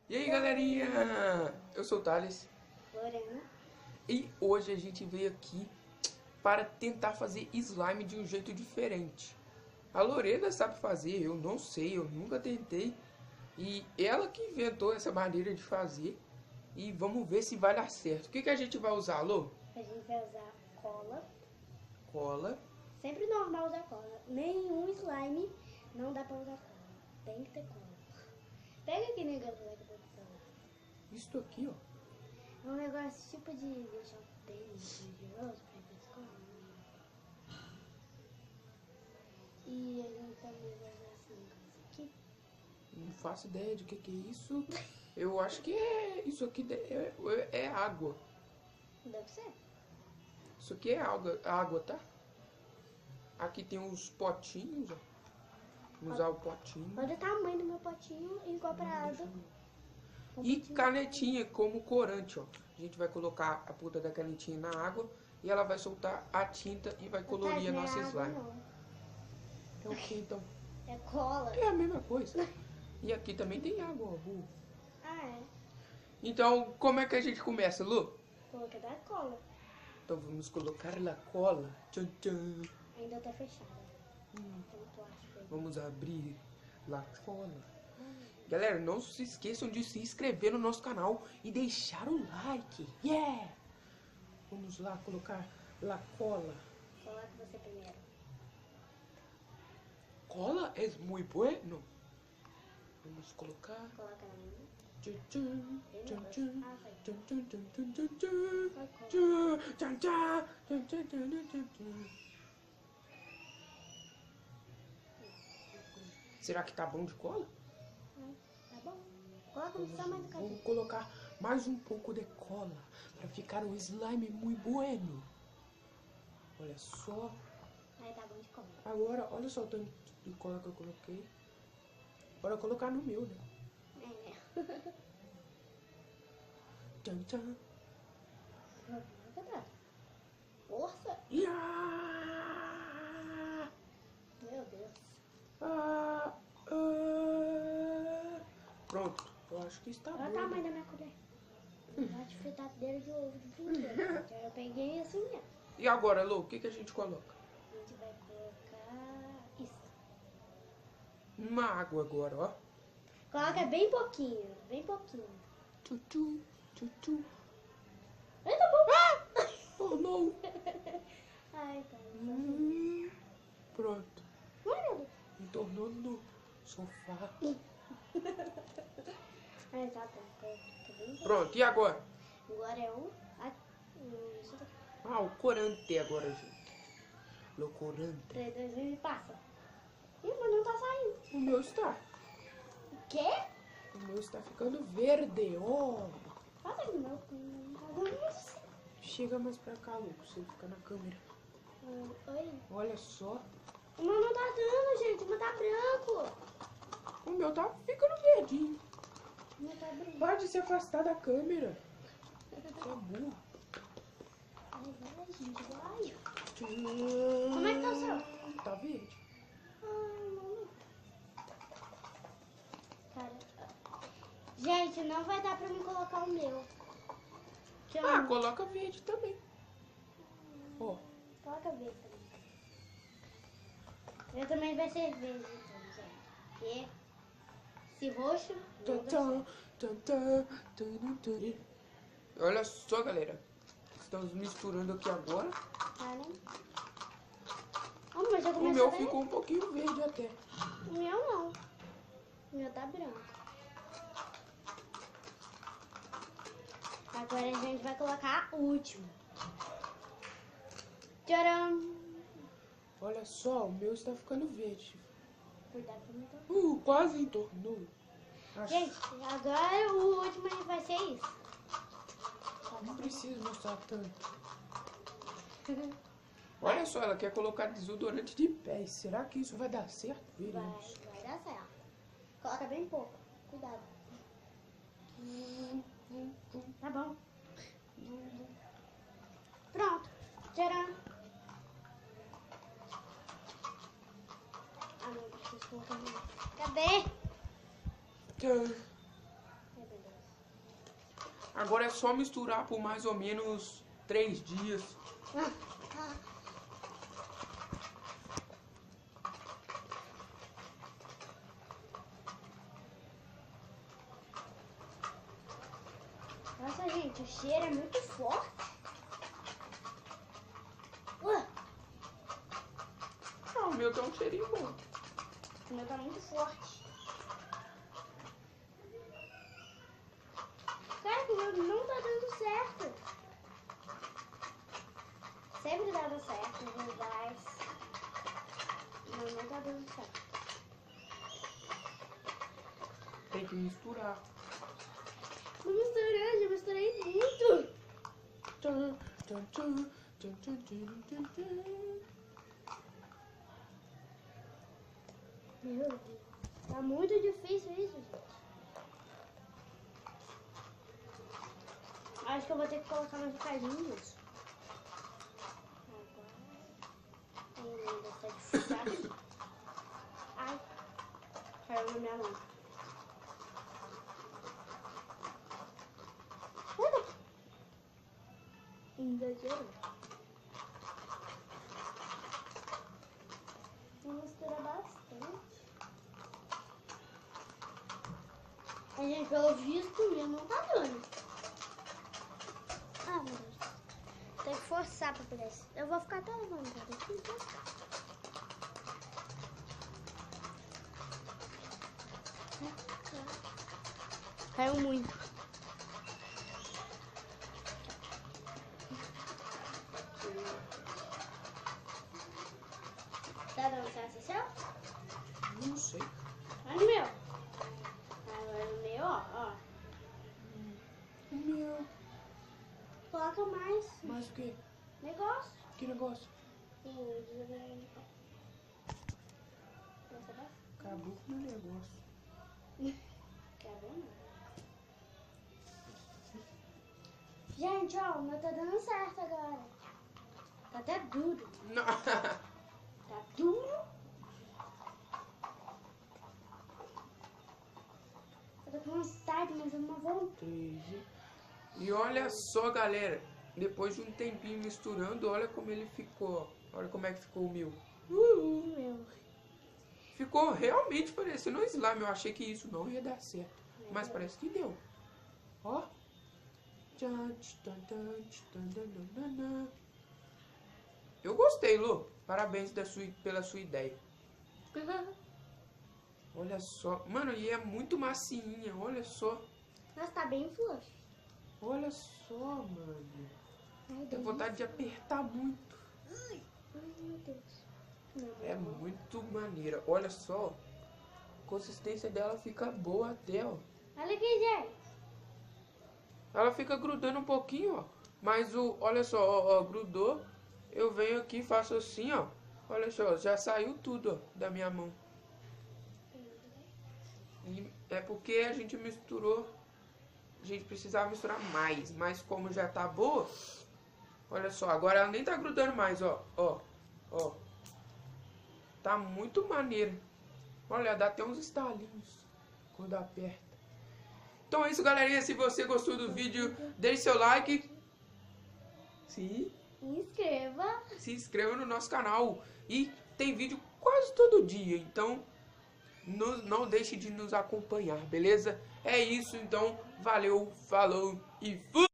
E aí, galerinha? Eu sou o Thales Lorena. e hoje a gente veio aqui para tentar fazer slime de um jeito diferente. A Lorena sabe fazer, eu não sei, eu nunca tentei. E ela que inventou essa maneira de fazer. E vamos ver se vai dar certo. O que a gente vai usar, Lô? A gente vai usar cola. Cola. Sempre normal usar cola. Nenhum slime não dá pra usar cola. Tem que ter cola. Pega aqui negócio da cola. Isso aqui, ó. É um negócio tipo de deixar o tênis rigoroso pra ir pra escola. E a gente também vai usar esse negócio aqui. Não faço ideia de que é isso. Eu acho que isso aqui é água. Deve ser. Isso aqui é água, tá? Aqui tem uns potinhos, ó. Vamos usar o potinho. Olha o tamanho do meu potinho incorporado. E canetinha como corante, ó. A gente vai colocar a ponta da canetinha na água e ela vai soltar a tinta e vai colorir a nossa slime. É o que então? É cola. É a mesma coisa. E aqui também tem água, ó. Ah, é. Então, como é que a gente começa, Lu? Coloca da cola. Então vamos colocar a cola. Tchan, tchan. Ainda tá fechada. Então tu acha que... Vamos abrir a cola. Galera, não se esqueçam de se inscrever no nosso canal e deixar o like. Yeah! Vamos lá colocar a cola. Coloca você primeiro. Cola é muito bueno. Vamos colocar. Coloca na minha. Tchan, tchan, tchan, tchan, Vai. tchan, tchan, tchan, tchan, tchan, tchan, tchan, tchan, tchan, tchan, tchan, tchan, tchan. Será que tá bom de cola? Tá bom. Coloca no só mais do cabelo. Vamos colocar mais um pouco de cola para ficar um slime muito bueno. Olha só. Aí tá bom de cola. Agora, olha só o tanto de cola que eu coloquei. Bora colocar no meu, né? É. Tchan, tchan. Força. Yeah! Meu Deus. Pronto, eu acho que está Olha o bom. tamanho da minha colher. Bate fritadeira de ovo de primeiro. Então eu peguei assim mesmo. E agora, Lô, o que a gente coloca? A gente vai colocar isso. Uma água agora, ó. Coloca bem pouquinho. Bem pouquinho. Tchu, tchu, tchu. Ai, tá bom. Oh, não. Ai, tá. Pronto. Olha. Entornou no sofá. Ai, tá bom. Tá bem. Pronto, e agora? Agora é um... Isso daqui. Ah, o corante agora, gente. O corante. 3, 2, 1 e passa. Ih, mas não tá saindo. O meu está. O quê? O meu está ficando verde, ó. Passa aqui não. Não tá dando isso. Chega mais pra cá, Lu, pra você ficar na câmera. Oi. Olha só. O meu não tá dando, gente. O meu tá branco. O meu tá ficando verdinho. O meu tá branco. Pode se afastar da câmera. Você é burro. Vai, gente, vai. Como Como é que tá o seu? Tá verde. Ai, não. Cara, gente, não vai dar pra mim colocar o meu. Que eu Ah, não- coloca verde também. Ó. Coloca verde também. Eu também vai ser verde, então, gente. Porque se roxo, não vai Tã, ser. tã, tã, tã, tã, tã. Olha só, galera. Estamos misturando aqui agora. Tá, né? Oh, mas já O começou meu a ver? ficou um pouquinho verde até. O meu não. O meu tá branco. Agora a gente vai colocar o último. Tcharam! Olha só, o meu está ficando verde. Cuidado pra não tomar. Quase entornou. Acho Gente, agora o último vai ser isso. que não preciso mostrar tanto. Olha só, ela quer colocar desodorante de pés. Será que isso vai dar certo? Veremos. Vai dar certo. Coloca bem pouco. Cuidado. Tá bom. Pronto. Tcharam! Ah, não, preciso colocar mais. Cadê? Tã. É verdade. Agora é só misturar por mais ou menos 3 dias. Nossa, gente, o cheiro é muito forte. Ah, o meu tá um cheirinho bom. O meu tá muito forte. Cara, o meu não tá dando certo. Sempre dava certo, mas o meu não tá dando certo. Tem que misturar. Tô misturando, já misturei muito. Meu Deus, tá muito difícil isso, gente. Acho que eu vou ter que colocar mais um bocadinho nisso. Agora, ainda tá difícil. Ai, caiu na minha mão. Exagerou. Vou misturar bastante. A gente, pelo visto, o meu não tá dando. Ah, meu Deus. Tem que forçar pra pegar isso. Eu vou ficar até levantando aqui, então. Caiu muito. Tá dando certo, seu? Não sei. Olha o meu. Agora no meu, ó. O meu. Coloca mais Mas o quê? negócio. Que negócio? Essa Acabou com o meu negócio. Acabou não. Gente, ó, o meu tá dando certo agora. Tá até duro. Não. Tá duro. Eu tô com vontade, mas eu não vou. E olha só, galera. Depois de um tempinho misturando, olha como ele ficou. Olha como é que ficou o meu. Meu. Ficou realmente parecendo um slime. Eu achei que isso não ia dar certo. Mas parece que deu. Ó. Eu gostei, Lu. Parabéns pela sua ideia. Olha só. Mano, e é muito macinha. Olha só. Nossa, tá bem fluffy. Olha só, mano. Ai, Tenho vontade de apertar muito. Ai, meu Deus. Não, É muito maneira. Olha só. A consistência dela fica boa até, ó. Olha aqui, gente. Ela fica grudando um pouquinho, ó. Mas olha só, ó, grudou. Eu venho aqui, faço assim, ó. Olha só, já saiu tudo, ó, da minha mão. E é porque a gente misturou. A gente precisava misturar mais. Mas como já tá boa, olha só, agora ela nem tá grudando mais, ó. Ó, ó. Tá muito maneiro. Olha, dá até uns estalinhos quando aperta. Então é isso, galerinha. Se você gostou do vídeo, deixe seu like. Se inscreva no nosso canal. E tem vídeo quase todo dia. Então não deixe de nos acompanhar, beleza? É isso, então. Valeu, falou e fui!